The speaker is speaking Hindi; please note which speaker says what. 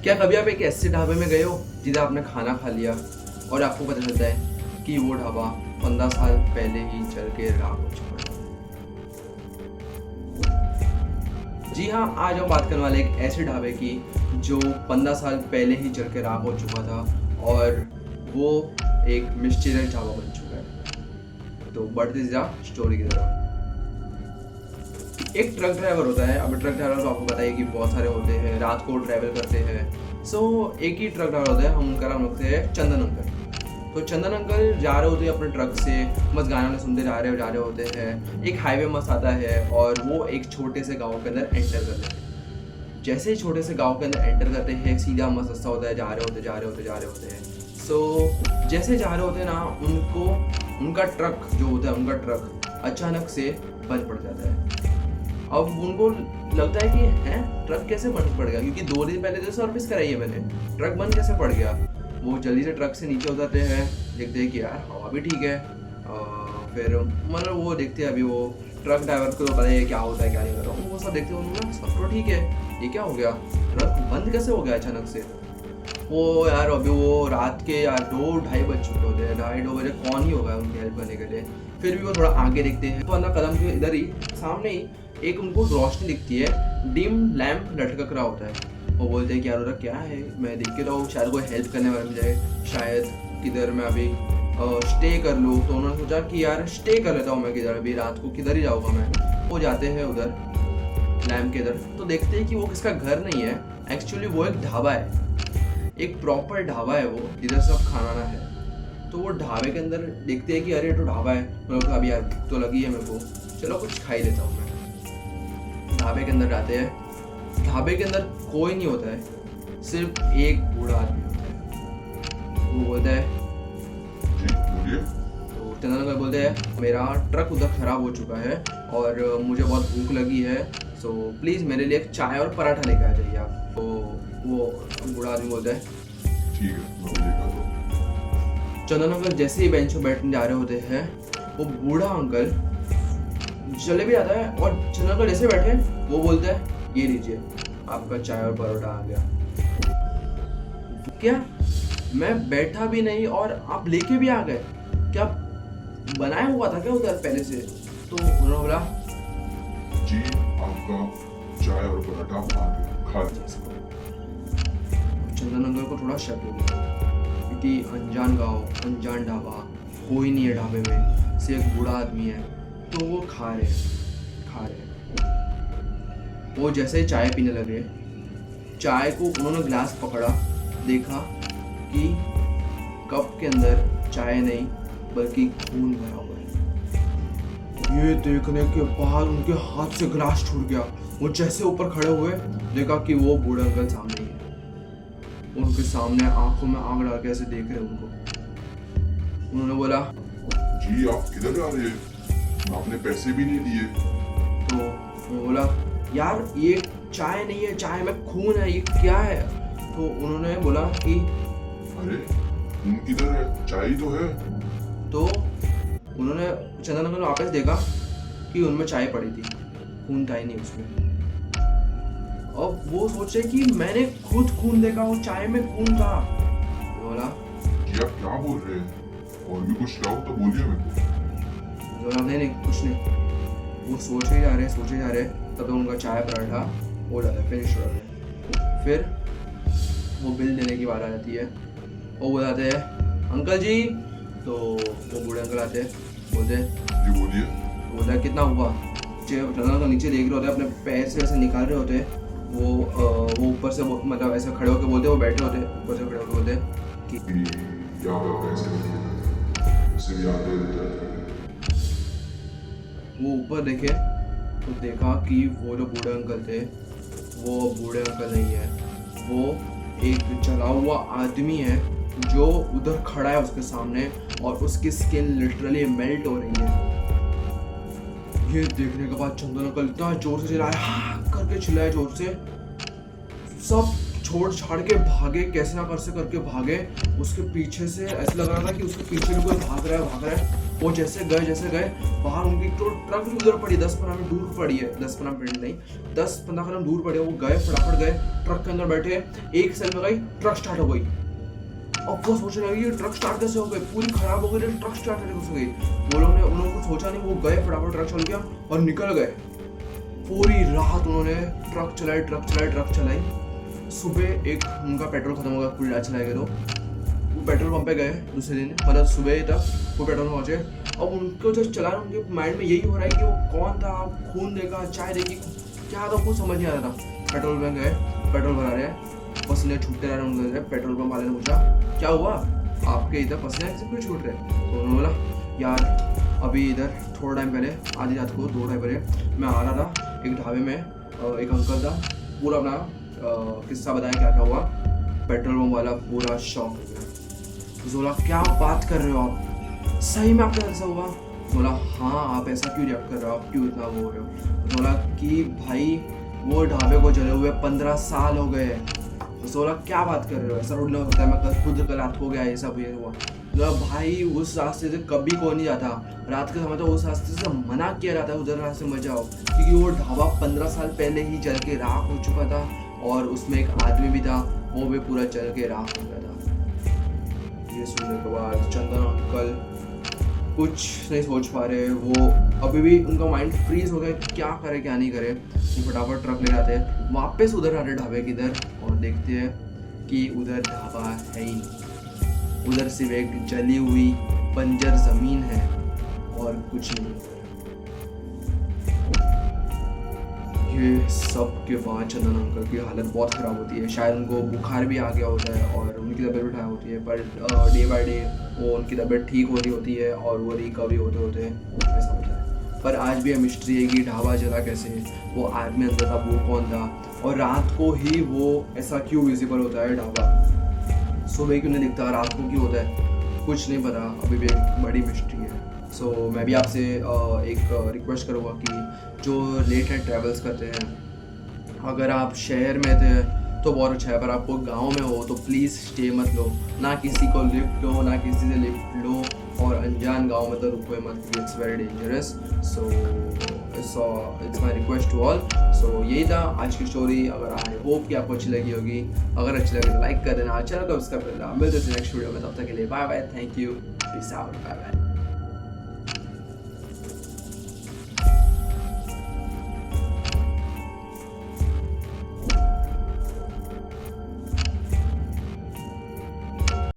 Speaker 1: क्या कभी आप एक ऐसे ढाबे में गए हो जिधर आपने खाना खा लिया और आपको पता चलता है कि वो ढाबा 15 साल पहले ही चल के राख हो चुका है? जी हाँ, आज हम बात करने वाले एक ऐसे ढाबे की जो 15 साल पहले ही चल के राख हो चुका था और वो एक मिस्टीरियस ढाबा बन चुका है। तो बढ़ते जा स्टोरी की तरफ। एक ट्रक ड्राइवर होता है। अब ट्रक ड्राइवर तो आपको पता है कि बहुत सारे होते हैं, रात को ट्रैवल करते हैं। सो एक ही ट्रक ड्राइवर होता है, हम उनका नाम रखते हैं चंदन अंकल। तो चंदन अंकल जा रहे होते हैं अपने ट्रक से, बस गाना सुनते जा रहे होते हैं। एक हाईवे मस्त आता है और वो एक छोटे से गांव के अंदर एंटर करते हैं। जैसे ही छोटे से गांव के अंदर एंटर करते हैं, सीधा मस्त रास्ता होता है, जा रहे होते हैं। सो जैसे जा रहे होते हैं ना, उनका ट्रक जो होता है, उनका ट्रक अचानक से बंद पड़ जाता है। अब उनको लगता है कि है ट्रक कैसे बंद पड़ गया, क्योंकि 2 दिन पहले तो सर्विस कराई है मैंने, ट्रक बंद कैसे पड़ गया। वो जल्दी से ट्रक से नीचे उतरते हैं, देखते हैं कि यार हवा भी ठीक है। फिर मतलब वो देखते हैं, अभी वो ट्रक ड्राइवर को तो पता है क्या होता है क्या नहीं होता, वो सब देखते हैं, उन्होंने सब तो ठीक है, ये क्या हो गया, ट्रक बंद कैसे हो गया अचानक से। वो यार अभी वो रात के यार 2-2:30 बज चुके होते हैं, 2:30 बजे कौन ही होगा उनकी हेल्प करने के लिए। फिर भी वो थोड़ा आगे देखते हैं, 15 कदम के इधर ही सामने ही एक उनको रोशनी दिखती है, डिम लैंप लटक रहा होता है। वो बोलते हैं कि यार उधर क्या है, मैं देख के तो शायद कोई हेल्प करने वाला मिल जाए, शायद किधर मैं अभी स्टे कर लूँ। तो उन्होंने सोचा कि यार स्टे कर लेता हूँ मैं, किधर अभी रात को किधर ही जाऊँगा मैं। वो जाते हैं उधर लैंप के इधर, तो देखते हैं कि वो किसका घर नहीं है, एक्चुअली वो एक ढाबा है, एक प्रॉपर ढाबा है वो, जिधर सब खाना है। तो वो ढाबे के अंदर देखते हैं कि अरे तो ढाबा है, मतलब अभी यार भूख तो लगी है मेरे को, चलो कुछ खा ही लेता हूँ मैं। ढाबे के अंदर जाते हैं, ढाबे के अंदर कोई नहीं होता है, सिर्फ एक बूढ़ा आदमी होता है। वो बोलता है, तो चंदन अंकल बोलते हैं मेरा ट्रक उधर खराब हो चुका है और मुझे बहुत भूख लगी है, सो प्लीज़ मेरे लिए एक चाय और पराठा लेकर आ जाइए आप। तो वो बूढ़ा आदमी बोलता है
Speaker 2: ठीक है, मैं लेकर आता हूं।
Speaker 1: चंदन अंकल जैसे ही बेंच पर बैठने जा रहे होते हैं, वो बूढ़ा अंकल चले भी आता है और चंदन अंकल जैसे बैठे वो बोलता है ये लीजिए आपका चाय और परोठा आ गया। क्या मैं बैठा भी नहीं और आप लेके भी आ गए, क्या बनाया हुआ था क्या उधर पहले से। तो उन्होंने बोला
Speaker 2: जी आपका चाय और पराठा आ गया, खा लीजिए।
Speaker 1: चंदन अंकल को थोड़ा शक हो गया, क्योंकि अनजान गाँव, अनजान ढाबा, कोई नहीं है ढाबे में, सिर्फ एक बूढ़ा आदमी है। तो वो खा रहे वो जैसे ही चाय पीने लगे, चाय को उन्होंने ग्लास पकड़ा, देखा कि कप के अंदर चाय नहीं बल्कि खून भरा हुआ है। ये देखने के बाद उनके हाथ से ग्लास छूट गया। वो जैसे ऊपर खड़े हुए, देखा कि वो बूढ़े अंकल सामने ही है, उनके सामने आंखों में आग डाल के ऐसे देख रहे उनको। उन्होंने बोला
Speaker 2: जी आप किधर जा रहे हैं, आपने पैसे भी नहीं दिए।
Speaker 1: तो वो बोला यार ये चाय नहीं है, चाय में खून है, ये क्या है। तो उन्होंने बोला कि
Speaker 2: अरे खून किधर है, चाय तो है।
Speaker 1: तो उन्होंने चंदन अंकल ने वापस देखा कि उनमें चाय पड़ी थी, खून था ही नहीं उसमें। अब वो सोचे कि मैंने खुद खून देखा, वो चाय में खून था। बोला
Speaker 2: जी आप क्या बोल रहे हैं, और भी कुछ डाउट तो बोलिए मेरे को।
Speaker 1: नहीं कुछ नहीं। वो सोचे जा रहे, तब तक उनका चाय पराठा हो जाता है, फिनिश हो जाता है। फिर वो बिल देने की बात आ जाती है, वो बताते हैं अंकल जी। तो वो बूढ़े अंकल आते हैं, बोलते हैं
Speaker 2: जी बोलिए।
Speaker 1: बोलता है कितना हुआ। चंदन अंकल नीचे देख रहे होते हैं, अपने पैर से ऐसे निकाल रहे होते हैं। वो ऊपर से मतलब ऐसे खड़े होकर बोलते हैं, वो बैठे होते हैं, ऊपर से खड़े होकर बोलते हैं कि
Speaker 2: क्या पैसे उसे भी आते रहते हैं।
Speaker 1: वो ऊपर देखे तो देखा कि वो जो बूढ़े अंकल थे वो बूढ़े अंकल नहीं है, वो एक जला हुआ आदमी है जो उधर खड़ा है उसके सामने, और उसकी स्किन लिटरली मेल्ट हो रही है। ये देखने के बाद चंदन अंकल इतना जोर से चिल्लाए, हाँ करके चिल्लाए जोर से, सब छोड़ छाड़ के भागे, कैसे ना कैसे करके भागे। उसके पीछे से ऐसा लग रहा था कि उसके पीछे भी कोई भाग रहा है। वो जैसे गए बाहर उनकी तो ट्रक भी उधर पड़ी 10-15 मिनट दूर पड़ी है, 10-15 मिनट नहीं 10-15 कदम दूर पड़ी है। वो गए फटाफट गए ट्रक के अंदर बैठे, एक सेल में गई ट्रक स्टार्ट हो गई। अब वो सोचने लगी ट्रक स्टार्ट कैसे हो गई, पूरी खराब हो गई, ट्रक स्टार्ट कैसे हो गई। वो लोग ने उन लोगों को सोचा नहीं, वो गए फटाफट ट्रक चल गया और निकल गए। पूरी रात उन्होंने ट्रक चलाई। सुबह एक उनका पेट्रोल खत्म हो गया, पूरी रात चलाए गए तो वो पेट्रोल पंप पे गए दूसरे दिन, मतलब सुबह तक वो पेट्रोल पहुंचे। अब उनको जो चला रहा उनके माइंड में यही हो रहा है कि वो कौन था, खून देगा चाय देगी क्या था, कुछ समझ नहीं आ रहा था। पेट्रोल पंप गए, पेट्रोल भरा रहे, पसीने छूटते रह रहे उनके। पेट्रोल पंप वाले ने पूछा क्या हुआ आपके इधर पसीने ऐसे क्यों छूट रहे। तो उन्होंने बोला यार अभी इधर थोड़ा टाइम पहले आधी रात को 2-2:30 बजे मैं आ रहा था एक ढाबे में, एक अंकल था, पूरा अपना किस्सा बताया क्या क्या हुआ। पेट्रोल पंप वाला पूरा शॉक हो गया। बोला क्या बात कर रहे हो आप, सही में आपका ऐसा हुआ। बोला हाँ आप ऐसा क्यों रिएक्ट कर रहे हो, आप क्यों इतना वो हो रहे हो। बोला कि भाई वो ढाबे को जले हुए 15 साल हो गए। बोला क्या बात कर रहे हो, ऐसा रोड नहीं होता है, मैं खुद कल रात को गया ये सब ये हुआ। बोला भाई उस रास्ते से कभी कोई नहीं जाता, रात के समय तो उस रास्ते से मना किया जाता है, उधर रास्ते मत जाओ, क्योंकि वो ढाबा 15 साल पहले ही जल के राख हो चुका था और उसमें एक आदमी भी था, वो भी पूरा जल के राख हो गया था। ये सुनने के बाद चंदन अंकल कुछ नहीं सोच पा रहे, वो अभी भी उनका माइंड फ्रीज हो गया, क्या करे क्या नहीं करे। वो फटाफट ट्रक ले जाते हैं, वापस उधर आते ढाबे की इधर और देखते हैं कि उधर ढाबा है ही नहीं, उधर सिर्फ एक जली हुई बंजर जमीन है और कुछ नहीं। ये सब के बाद चंदन अंकल की हालत बहुत ख़राब होती है, शायद उनको बुखार भी आ गया होता है और उनकी तबीयत भी खराब होती है, पर डे बाय डे वो उनकी तबीयत ठीक हो रही होती है और वो रिकवरी होते होते ऐसा होता है। पर आज भी ये मिस्ट्री है कि ढाबा जला कैसे, वो आदमी अंदर था वो कौन था और रात को ही वो ऐसा क्यों विजिबल होता है ढाबा, सुबह क्यों नहीं दिखता, रात को क्यों होता है, कुछ नहीं पता, अभी भी एक बड़ी मिस्ट्री है। सो मैं भी आपसे एक रिक्वेस्ट करूँगा कि जो लेट नाइट ट्रैवल्स करते हैं, अगर आप शहर में थे तो बहुत अच्छा है, पर आपको गांव में हो तो प्लीज़ स्टे मत लो, ना किसी को लिफ्ट लो ना किसी से लिफ्ट लो, और अनजान गांव में तो रुको मत, it's very dangerous. So it's my request to all. So यही था आज की स्टोरी। अगर आई होप कि आपको अच्छी लगी होगी, अगर अच्छी लगी तो लाइक कर देना, चैनल को सब्सक्राइब कर देना। मिलते हैं नेक्स्ट वीडियो में, तब तक के लिए bye bye, thank you, peace out, bye bye.